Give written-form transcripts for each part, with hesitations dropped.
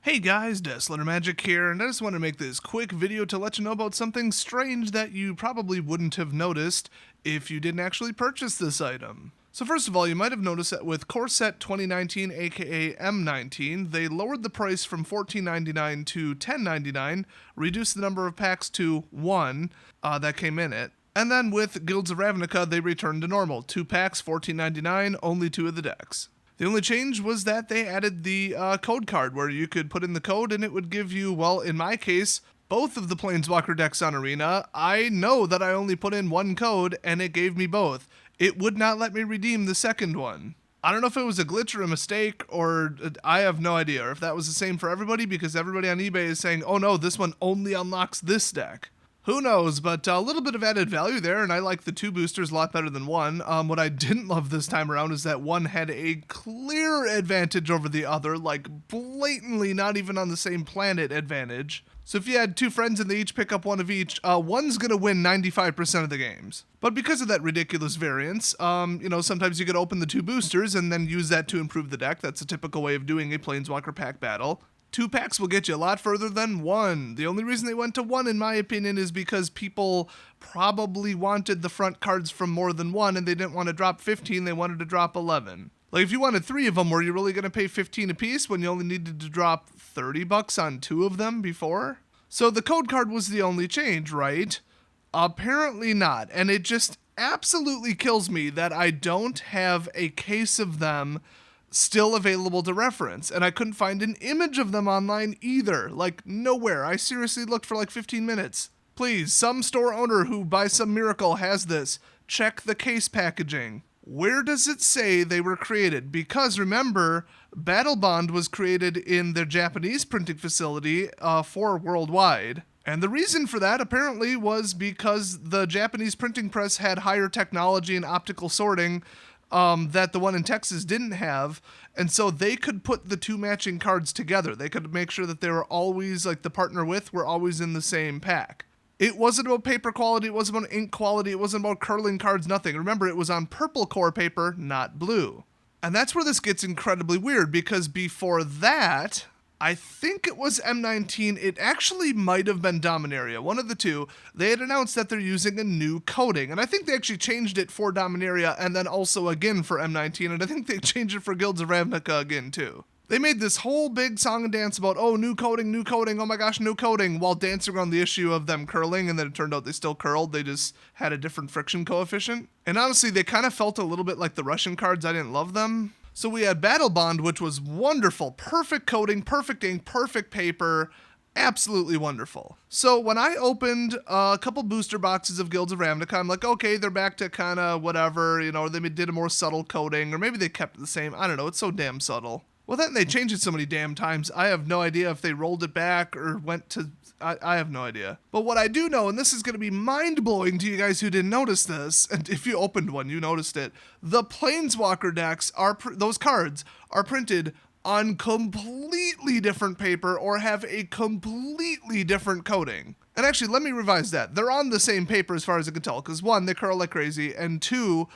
Hey guys, Desolate Magic here, and I just want to make this quick video to let you know about something strange that you probably wouldn't have noticed if you didn't actually purchase this item. So first of all, you might have noticed that with Core Set 2019 aka M19, they lowered the price from $14.99 to $10.99, reduced the number of packs to 1 that came in it. And then with Guilds of Ravnica, they returned to normal. 2 packs, $14.99, only 2 of the decks. The only change was that they added the code card where you could put in the code and it would give you, well, in my case, both of the Planeswalker decks on Arena. I know that I only put in one code and it gave me both. It would not let me redeem the second one. I don't know if it was a glitch or a mistake, or I have no idea, or if that was the same for everybody, because everybody on eBay is saying, oh no, this one only unlocks this deck. Who knows, but a little bit of added value there, and I like the 2 boosters a lot better than 1. What I didn't love this time around is that 1 had a clear advantage over the other, like blatantly not even on the same planet advantage. So if you had 2 friends and they each pick up 1 of each, one's gonna win 95% of the games. But because of that ridiculous variance, sometimes you could open the 2 boosters and then use that to improve the deck. That's a typical way of doing a Planeswalker pack battle. 2 packs will get you a lot further than 1. The only reason they went to 1, in my opinion, is because people probably wanted the front cards from more than 1 and they didn't want to drop 15, they wanted to drop 11. Like if you wanted 3 of them, were you really going to pay 15 a piece when you only needed to drop $30 on 2 of them before? So the code card was the only change, right? Apparently not, and it just absolutely kills me that I don't have a case of them still available to reference, and I couldn't find an image of them online either, like nowhere. I seriously looked for like 15 minutes. Please, some store owner who by some miracle has this, check the case packaging. Where does it say they were created? Because remember, Battle Bond was created in their Japanese printing facility for worldwide. And the reason for that apparently was because the Japanese printing press had higher technology and optical sorting that the one in Texas didn't have, and so they could put the 2 matching cards together. They could make sure that they were always, like the partner with, were always in the same pack. It wasn't about paper quality, it wasn't about ink quality, it wasn't about curling cards, nothing. Remember, it was on purple core paper, not blue. And that's where this gets incredibly weird, because before that, I think it was M19, it actually might have been Dominaria, one of the 2. They had announced that they're using a new coating, and I think they actually changed it for Dominaria and then also again for M19, and I think they changed it for Guilds of Ravnica again too. They made this whole big song and dance about, oh, new coating, oh my gosh, new coating, while dancing around the issue of them curling, and then it turned out they still curled, they just had a different friction coefficient. And honestly, they kind of felt a little bit like the Russian cards. I didn't love them. So we had Battle Bond, which was wonderful. Perfect coating, perfect ink, perfect paper. Absolutely wonderful. So when I opened a couple booster boxes of Guilds of Ravnica, I'm like, okay, they're back to kind of whatever, they did a more subtle coating, or maybe they kept it the same. I don't know, it's so damn subtle. Well, then they changed it so many damn times, I have no idea if they rolled it back or went to... I have no idea. But what I do know, and this is going to be mind-blowing to you guys who didn't notice this, and if you opened one, you noticed it, the Planeswalker decks, those cards, are printed on completely different paper or have a completely different coating. And actually, let me revise that. They're on the same paper as far as I can tell, because 1, they curl like crazy, and 2,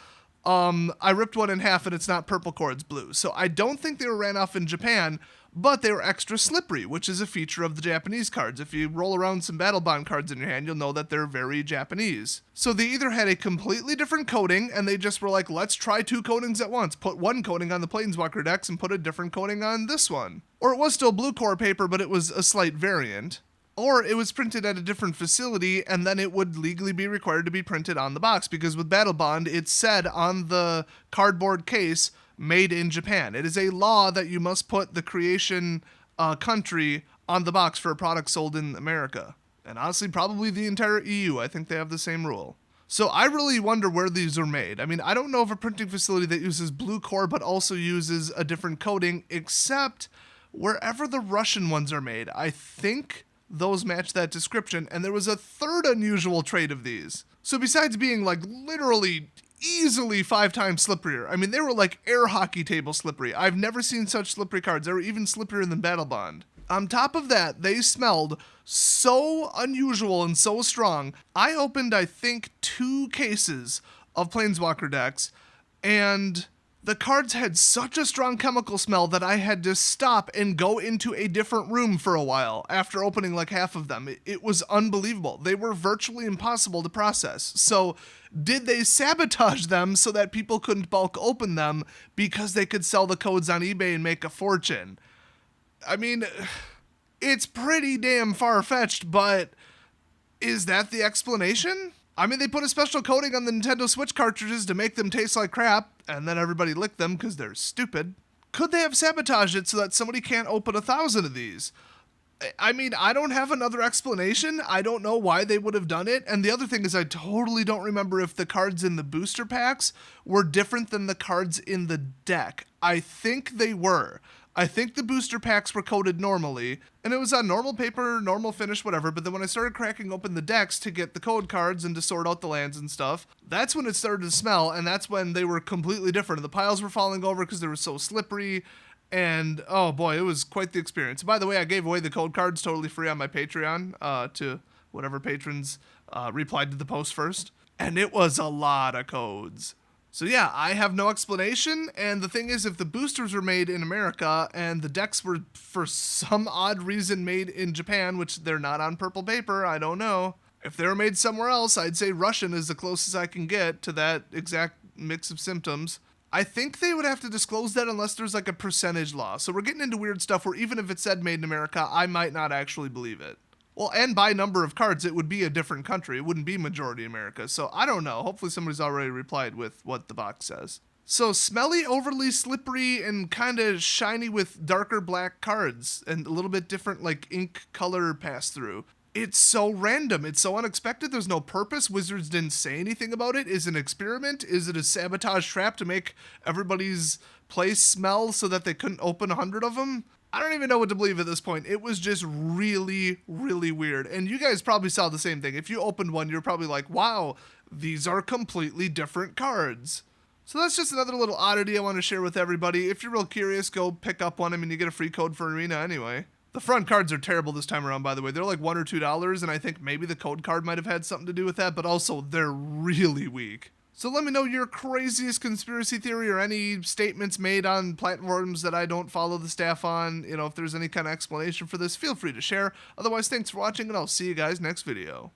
I ripped one in half and it's not purple core, it's blue. So I don't think they were ran off in Japan, but they were extra slippery, which is a feature of the Japanese cards. If you roll around some Battle Bond cards in your hand, you'll know that they're very Japanese. So they either had a completely different coating, and they just were like, let's try 2 coatings at once. Put 1 coating on the Planeswalker decks and put a different coating on this one. Or it was still blue core paper, but it was a slight variant. Or it was printed at a different facility, and then it would legally be required to be printed on the box, because with Battle Bond, it said on the cardboard case, made in Japan. It is a law that you must put the creation country on the box for a product sold in America. And honestly, probably the entire EU. I think they have the same rule. So I really wonder where these are made. I mean, I don't know of a printing facility that uses blue core but also uses a different coating, except wherever the Russian ones are made. I think those match that description, and there was a 3rd unusual trait of these. So besides being like literally easily 5 times slipperier, I mean, they were like air hockey table slippery. I've never seen such slippery cards. They were even slipperier than Battle Bond. On top of that, they smelled so unusual and so strong. I opened, I think, 2 cases of Planeswalker decks, and The cards had such a strong chemical smell that I had to stop and go into a different room for a while after opening like half of them. It was unbelievable. They were virtually impossible to process. So, did they sabotage them so that people couldn't bulk open them because they could sell the codes on eBay and make a fortune? I mean, it's pretty damn far-fetched, but is that the explanation? I mean, they put a special coating on the Nintendo Switch cartridges to make them taste like crap, and then everybody licked them because they're stupid. Could they have sabotaged it so that somebody can't open 1,000 of these? I mean, I don't have another explanation. I don't know why they would have done it. And the other thing is I totally don't remember if the cards in the booster packs were different than the cards in the deck. I think they were. I think the booster packs were coated normally, and it was on normal paper, normal finish, whatever, but then when I started cracking open the decks to get the code cards and to sort out the lands and stuff, that's when it started to smell, and that's when they were completely different. The piles were falling over because they were so slippery, and oh boy, it was quite the experience. By the way, I gave away the code cards totally free on my Patreon to whatever patrons replied to the post first, and it was a lot of codes. So yeah, I have no explanation, and the thing is, if the boosters were made in America and the decks were for some odd reason made in Japan, which they're not on purple paper, I don't know. If they were made somewhere else, I'd say Russian is the closest I can get to that exact mix of symptoms. I think they would have to disclose that unless there's like a percentage law. So we're getting into weird stuff where even if it said made in America, I might not actually believe it. Well, and by number of cards, it would be a different country. It wouldn't be majority America. So I don't know. Hopefully somebody's already replied with what the box says. So smelly, overly slippery, and kind of shiny with darker black cards and a little bit different like ink color pass through. It's so random. It's so unexpected. There's no purpose. Wizards didn't say anything about it. Is it an experiment? Is it a sabotage trap to make everybody's place smell so that they couldn't open 100 of them? I don't even know what to believe at this point. It was just really, really weird. And you guys probably saw the same thing. If you opened one, you're probably like, wow, these are completely different cards. So that's just another little oddity I want to share with everybody. If you're real curious, go pick up one. I mean, you get a free code for Arena anyway. The front cards are terrible this time around, by the way. They're like $1 or $2, and I think maybe the code card might have had something to do with that, but also they're really weak. So let me know your craziest conspiracy theory or any statements made on platforms that I don't follow the staff on. You know, if there's any kind of explanation for this, feel free to share. Otherwise, thanks for watching, and I'll see you guys next video.